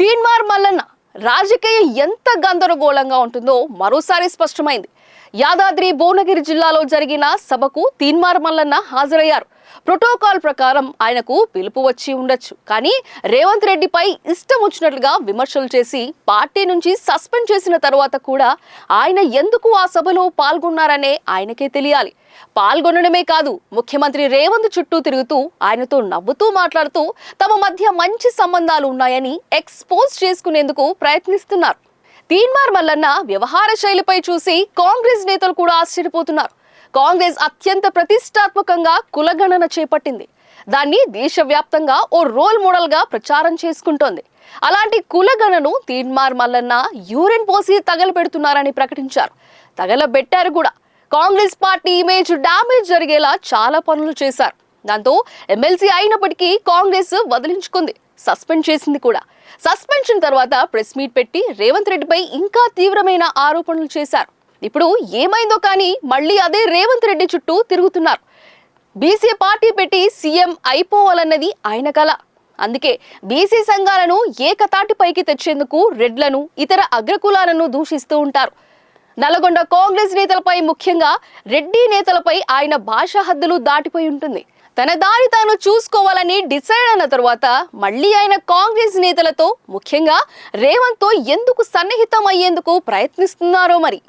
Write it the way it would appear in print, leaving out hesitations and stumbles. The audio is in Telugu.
తీన్మార్ మల్లన్న రాజకీయం ఎంత గందరగోళంగా ఉంటుందో మరోసారి స్పష్టమైంది. యాదాద్రి భువనగిరి జిల్లాలో జరిగిన సభకు తీన్మార్ మల్లన్న హాజరయ్యారు. ప్రోటోకాల్ ప్రకారం ఆయనకు పిలుపు వచ్చి ఉండొచ్చు, కానీ రేవంత్ రెడ్డిపై ఇష్టం వచ్చినట్లుగా విమర్శలు చేసి పార్టీ నుంచి సస్పెండ్ చేసిన తర్వాత కూడా ఆయన ఎందుకు ఆ సభలో పాల్గొన్నారనే ఆయనకే తెలియాలి. పాల్గొనడమే కాదు, ముఖ్యమంత్రి రేవంత్ చుట్టూ తిరుగుతూ ఆయనతో నవ్వుతూ మాట్లాడుతూ తమ మధ్య మంచి సంబంధాలు ఉన్నాయని ఎక్స్పోజ్ చేసుకునేందుకు ప్రయత్నిస్తున్నారు. తీన్మార్ మల్లన్న వ్యవహార శైలిపై చూసి కాంగ్రెస్ నేతలు కూడా ఆశ్చర్యపోతున్నారు. కాంగ్రెస్ అత్యంత ప్రతిష్టాత్మకంగా కులగణన చేపట్టింది. దాన్ని దేశవ్యాప్తంగా ఓ రోల్ మోడల్ గా ప్రచారం చేసుకుంటోంది. అలాంటి కులగణను తీన్మార్ మల్లన్న యూరిన్ పోసి తగలబెడుతున్నారని ప్రకటించారు. తగలబెట్టారు కూడా. కాంగ్రెస్ పార్టీ ఇమేజ్ డామేజ్ జరిగేలా చాలా పనులు చేశారు. దాంతో ఎమ్మెల్సీ అయినప్పటికీ కాంగ్రెస్ వదిలించుకుంది, సస్పెండ్ చేసింది కూడా. సస్పెన్షన్ తర్వాత ప్రెస్ మీట్ పెట్టి రేవంత్ రెడ్డిపై ఇంకా తీవ్రమైన ఆరోపణలు చేశారు. ఇప్పుడు ఏమైందో కానీ మళ్ళీ అదే రేవంత్ రెడ్డి చుట్టూ తిరుగుతున్నారు. బీసీ పార్టీ పెట్టి సీఎం అయిపోవాలన్నది ఆయన కల. అందుకే బీసీ సంఘాలను ఏకతాటిపైకి తెచ్చేందుకు రెడ్లను, ఇతర అగ్రకులాలను దూషిస్తూ ఉంటారు. నల్గొండ కాంగ్రెస్ నేతలపై, ముఖ్యంగా రెడ్డి నేతలపై ఆయన భాష హద్దులు దాటిపోయి ఉంటుంది. తన దారి తాను చూసుకోవాలని డిసైడ్ అయిన తర్వాత మళ్ళీ ఆయన కాంగ్రెస్ నేతలతో, ముఖ్యంగా రేవంత్ తో ఎందుకు సన్నిహితం అయ్యేందుకు ప్రయత్నిస్తున్నారో మరి.